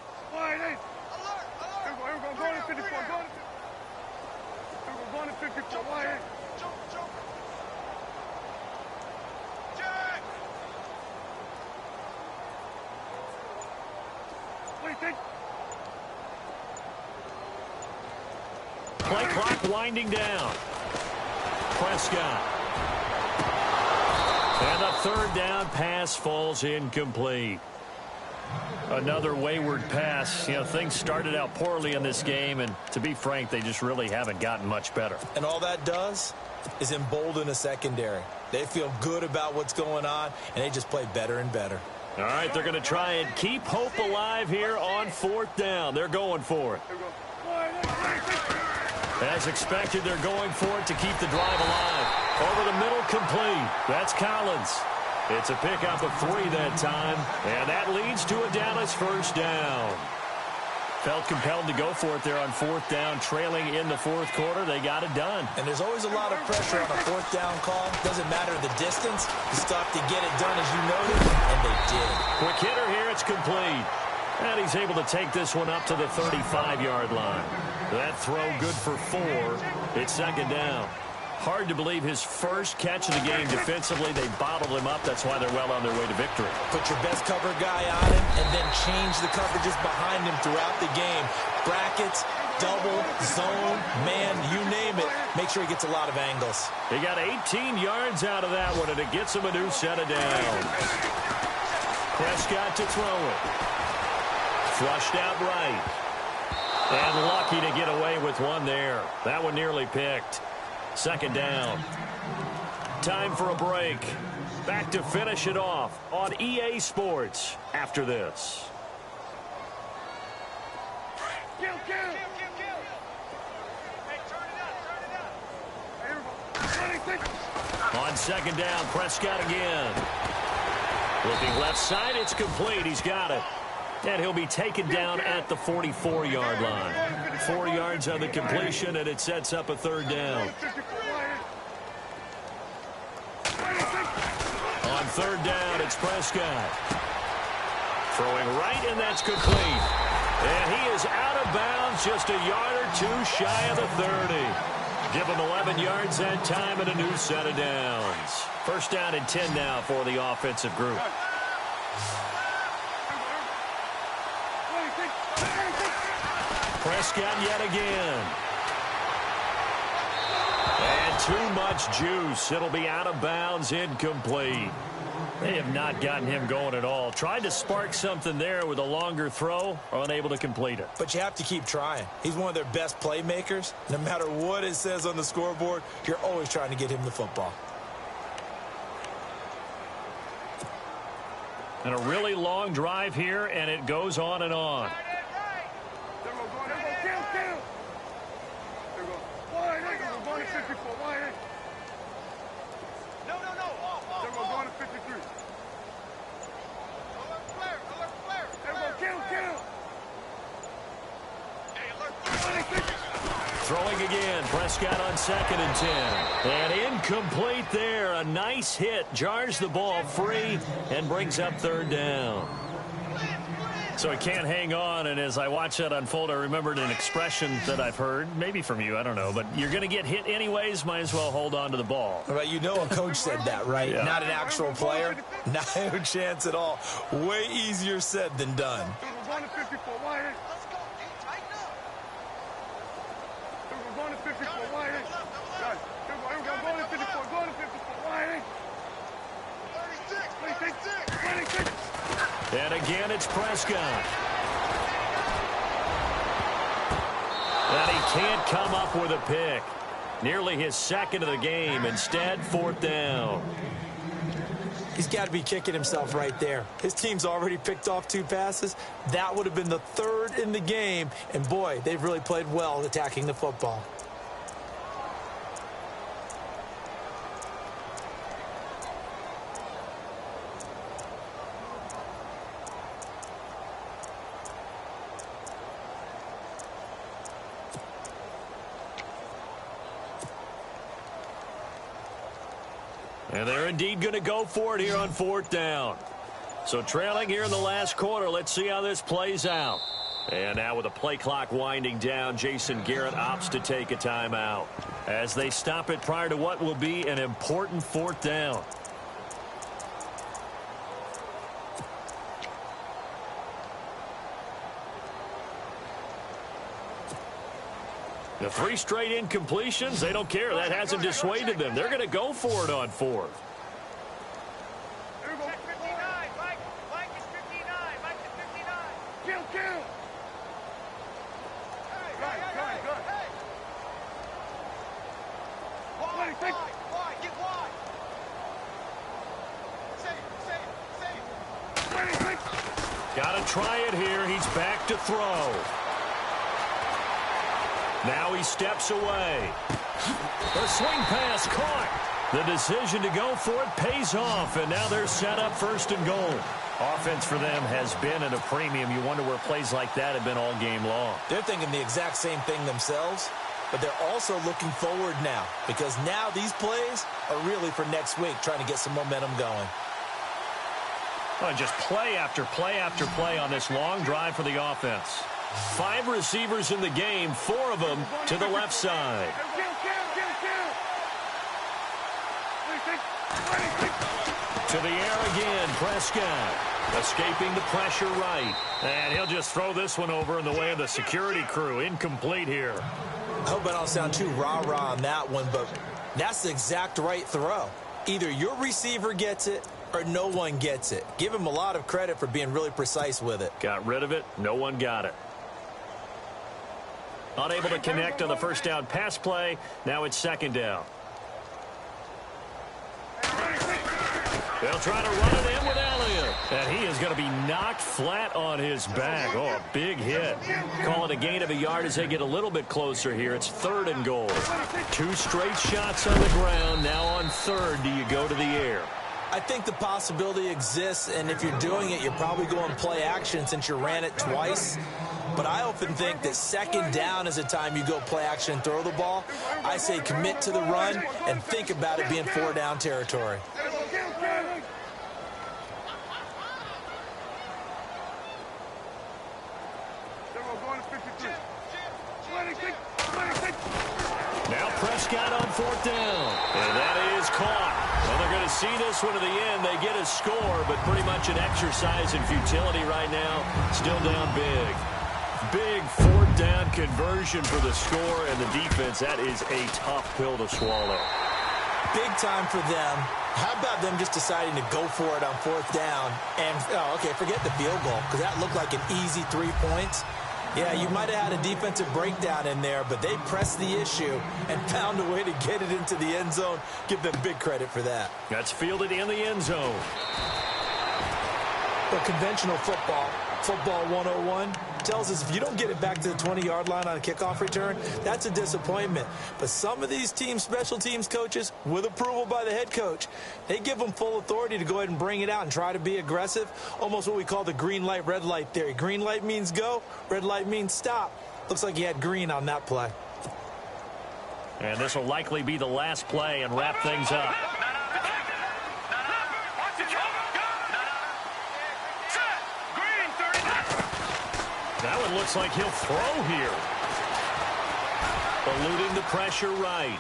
Speaker 1: play clock winding down. Prescott. And the third down pass falls incomplete. Another wayward pass. You know, things started out poorly in this game, and to be frank, they just really haven't gotten much better.
Speaker 2: And all that does is embolden a secondary. They feel good about what's going on, and they just play better and better.
Speaker 1: All right, they're going to try and keep hope alive here on fourth down. They're going for it. As expected, they're going for it to keep the drive alive. Over the middle, complete. That's Collins. It's a pickup of 3 that time, and that leads to a Dallas first down. Felt compelled to go for it there on fourth down, trailing in the fourth quarter. They got it done.
Speaker 2: And there's always a lot of pressure on a fourth down call. Doesn't matter the distance. You stop to get it done, as you noted, and they did.
Speaker 1: Quick hitter here. It's complete. And he's able to take this one up to the 35-yard line. That throw good for 4. It's second down. Hard to believe his first catch of the game defensively. They bottled him up. That's why they're well on their way to victory.
Speaker 2: Put your best cover guy on him and then change the coverages behind him throughout the game. Brackets, double, zone, man, you name it. Make sure he gets a lot of angles.
Speaker 1: He got 18 yards out of that one, and it gets him a new set of downs. Prescott to throw it. Flushed out right. And lucky to get away with one there. That one nearly picked. Second down. Time for a break. Back to finish it off on EA Sports after this.
Speaker 3: Kill. Hey, turn it up.
Speaker 1: On second down, Prescott again. Looking left side, it's complete. He's got it. And he'll be taken down at the 44-yard line. 4 yards on the completion, and it sets up a third down. On third down, it's Prescott. Throwing right, and that's complete. And he is out of bounds, just a yard or two shy of the 30. Give him 11 yards that time and a new set of downs. First down and 10 now for the offensive group. Prescott yet again. And too much juice. It'll be out of bounds, incomplete. They have not gotten him going at all. Tried to spark something there with a longer throw, unable to complete it.
Speaker 2: But you have to keep trying. He's one of their best playmakers. No matter what it says on the scoreboard, you're always trying to get him the football.
Speaker 1: And a really long drive here, and it goes on and on. Throwing again, Prescott on second and 10. And incomplete there. A nice hit. Jars the ball free and brings up third down. So he can't hang on, and as I watch that unfold, I remembered an expression that I've heard, maybe from you, I don't know, but you're going to get hit anyways, might as well hold on to the ball.
Speaker 2: Well, you know a coach said that, right?
Speaker 1: Yeah.
Speaker 2: Not an actual player. No chance at all. Way easier said than done.
Speaker 1: And again, it's Prescott. And he can't come up with a pick. Nearly his second of the game. Instead, fourth down.
Speaker 2: He's got to be kicking himself right there. His team's already picked off 2 passes. That would have been the 3rd in the game. And, boy, they've really played well attacking the football.
Speaker 1: And they're indeed going to go for it here on fourth down. So trailing here in the last quarter. Let's see how this plays out. And now with the play clock winding down, Jason Garrett opts to take a timeout as they stop it prior to what will be an important fourth down. The 3 straight incompletions, they don't care. That hasn't dissuaded them. They're going to go for it on 4th.
Speaker 3: Check 59. Mike is 59. Mike is 59. Kill. Good. Hey. Wide. Get wide. Save.
Speaker 1: Got to try it here. He's back to throw. Now he steps away. The swing pass caught. The decision to go for it pays off, and now they're set up 1st and goal. Offense for them has been at a premium. You wonder where plays like that have been all game long.
Speaker 2: They're thinking the exact same thing themselves, but they're also looking forward now because now these plays are really for next week, trying to get some momentum going.
Speaker 1: Oh, just play after play after play on this long drive for the offense. 5 receivers in the game, 4 of them to the left side. To the air again, Prescott. Escaping the pressure right. And he'll just throw this one over in the way of the security crew. Incomplete here.
Speaker 2: I hope I don't sound too rah-rah on that one, but that's the exact right throw. Either your receiver gets it or no one gets it. Give him a lot of credit for being really precise with it.
Speaker 1: Got rid of it. No one got it. Unable to connect on the first down pass play. Now it's 2nd down. They'll try to run it in with Elliott. And he is going to be knocked flat on his back. Oh, a big hit. Call it a gain of a yard as they get a little bit closer here. It's 3rd and goal. 2 straight shots on the ground. Now on 3rd, do you go to the air?
Speaker 2: I think the possibility exists, and if you're doing it, you're probably going play action since you ran it twice. But I often think that 2nd down is the time you go play action and throw the ball. I say commit to the run and think about it being 4-down territory.
Speaker 1: Now Prescott on 4th down. And that is caught. Well, they're going to see this one to the end. They get a score, but pretty much an exercise in futility right now. Still down big. Big 4th down conversion for the score and the defense. That is a tough pill to swallow.
Speaker 2: Big time for them. How about them just deciding to go for it on 4th down? And, forget the field goal, because that looked like an easy 3 points. Yeah, you might have had a defensive breakdown in there, but they pressed the issue and found a way to get it into the end zone. Give them big credit for that.
Speaker 1: That's fielded in the end zone.
Speaker 2: But conventional football 101, tells us if you don't get it back to the 20-yard line on a kickoff return, that's a disappointment. But some of these teams, special teams coaches, with approval by the head coach, they give them full authority to go ahead and bring it out and try to be aggressive, almost what we call the green light, red light theory. Green light means go, red light means stop. Looks like he had green on that play.
Speaker 1: And this will likely be the last play and wrap things up. That one looks like he'll throw here. Eluding the pressure right.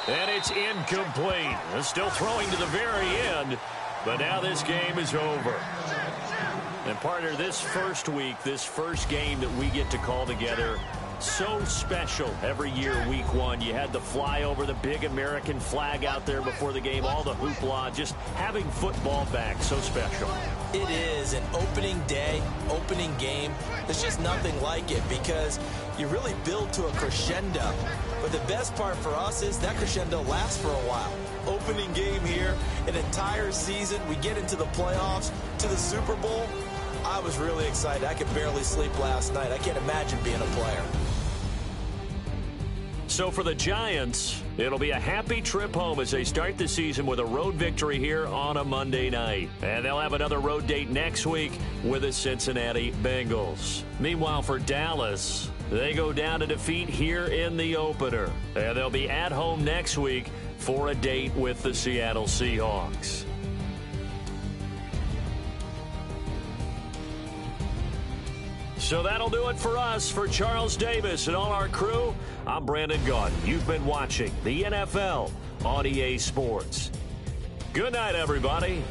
Speaker 1: And it's incomplete. They're still throwing to the very end, but now this game is over. And partner, this first week, this first game that we get to call together, so special every year, week 1. You had the flyover, the big American flag out there before the game, all the hoopla, just having football back, so special.
Speaker 2: It is an opening day, opening game. There's just nothing like it because you really build to a crescendo. But the best part for us is that crescendo lasts for a while. Opening game here, an entire season. We get into the playoffs, to the Super Bowl. I was really excited. I could barely sleep last night. I can't imagine being a player.
Speaker 1: So for the Giants, it'll be a happy trip home as they start the season with a road victory here on a Monday night. And they'll have another road date next week with the Cincinnati Bengals. Meanwhile, for Dallas, they go down to defeat here in the opener. And they'll be at home next week for a date with the Seattle Seahawks. So that'll do it for us. For Charles Davis and all our crew, I'm Brandon Gaudin. You've been watching the NFL on EA Sports. Good night, everybody.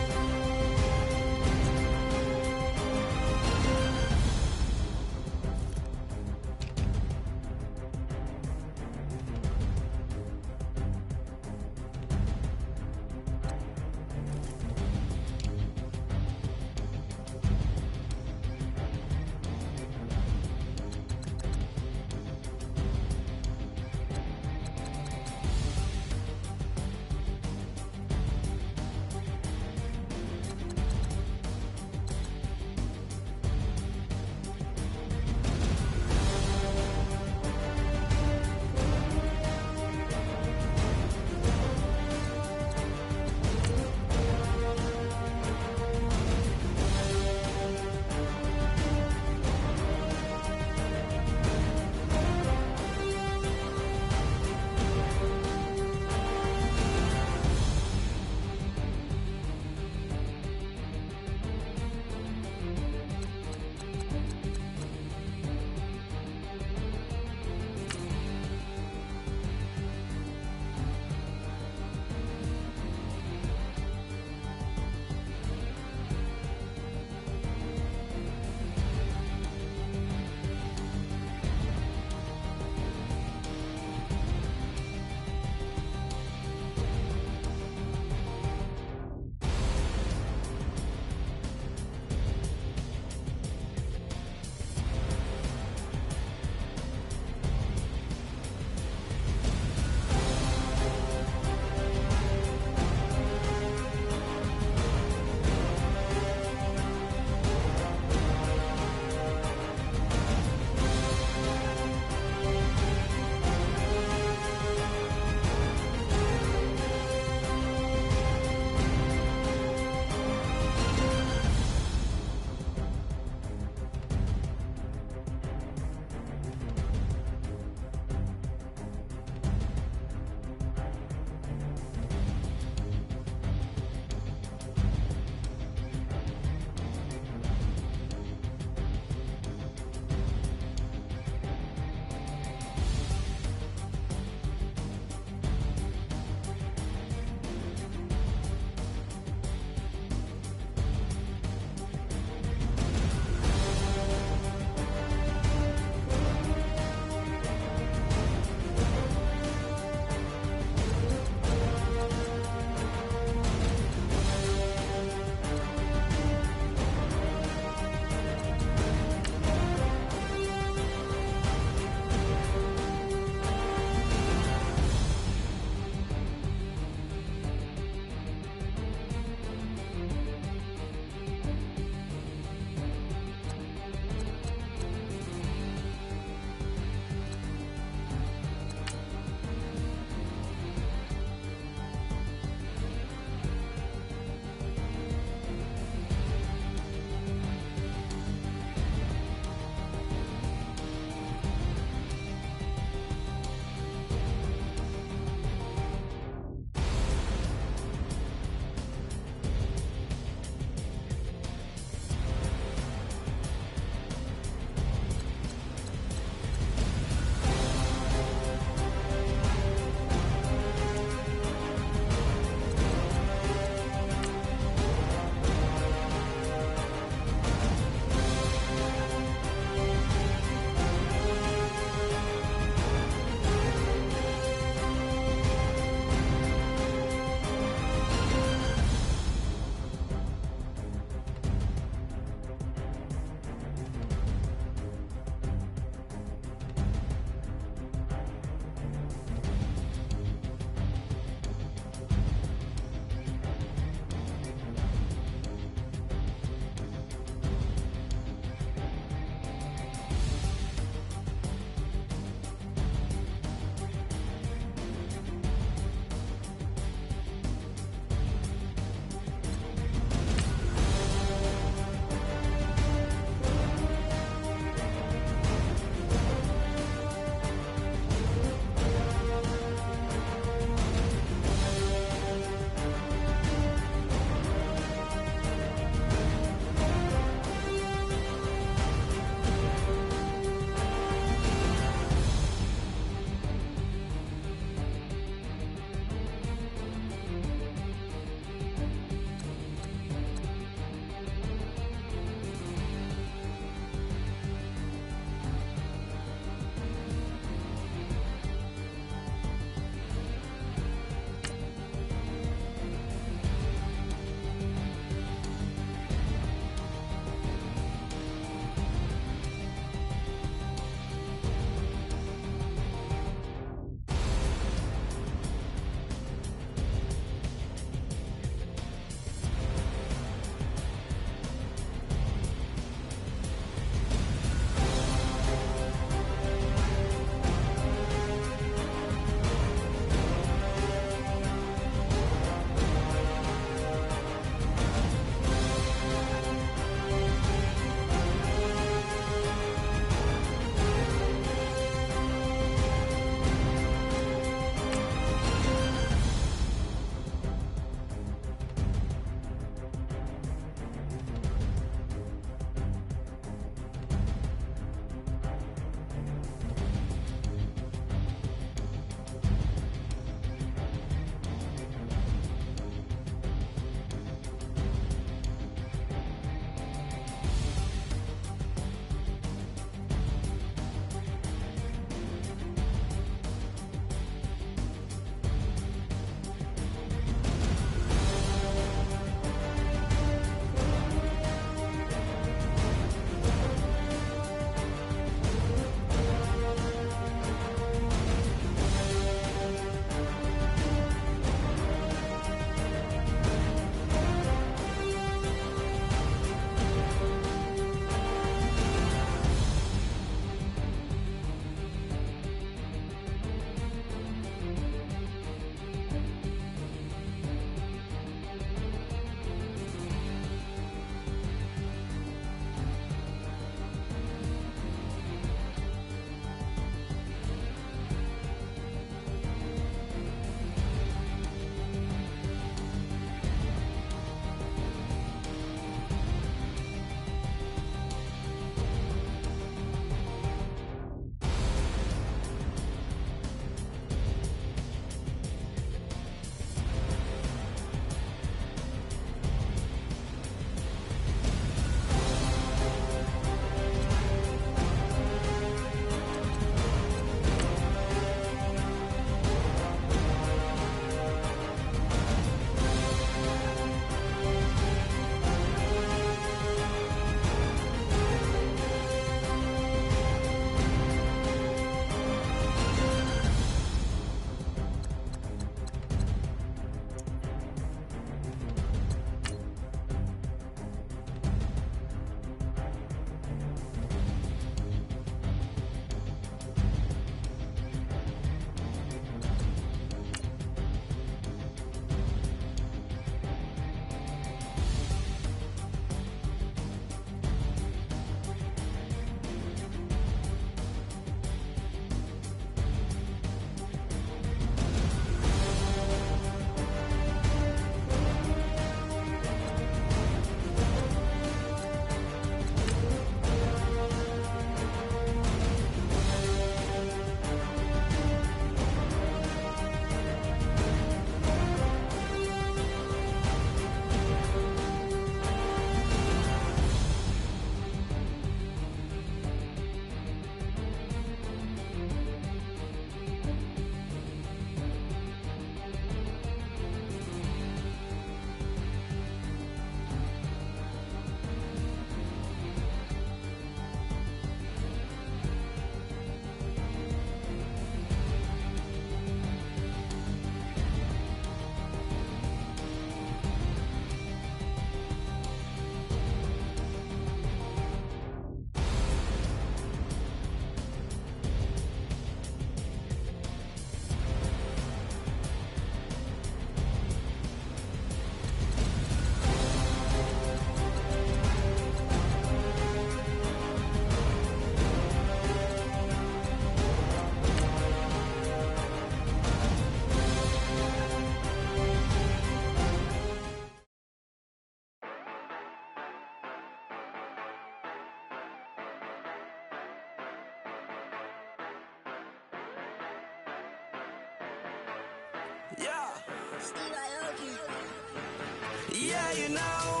Speaker 4: Yeah, you know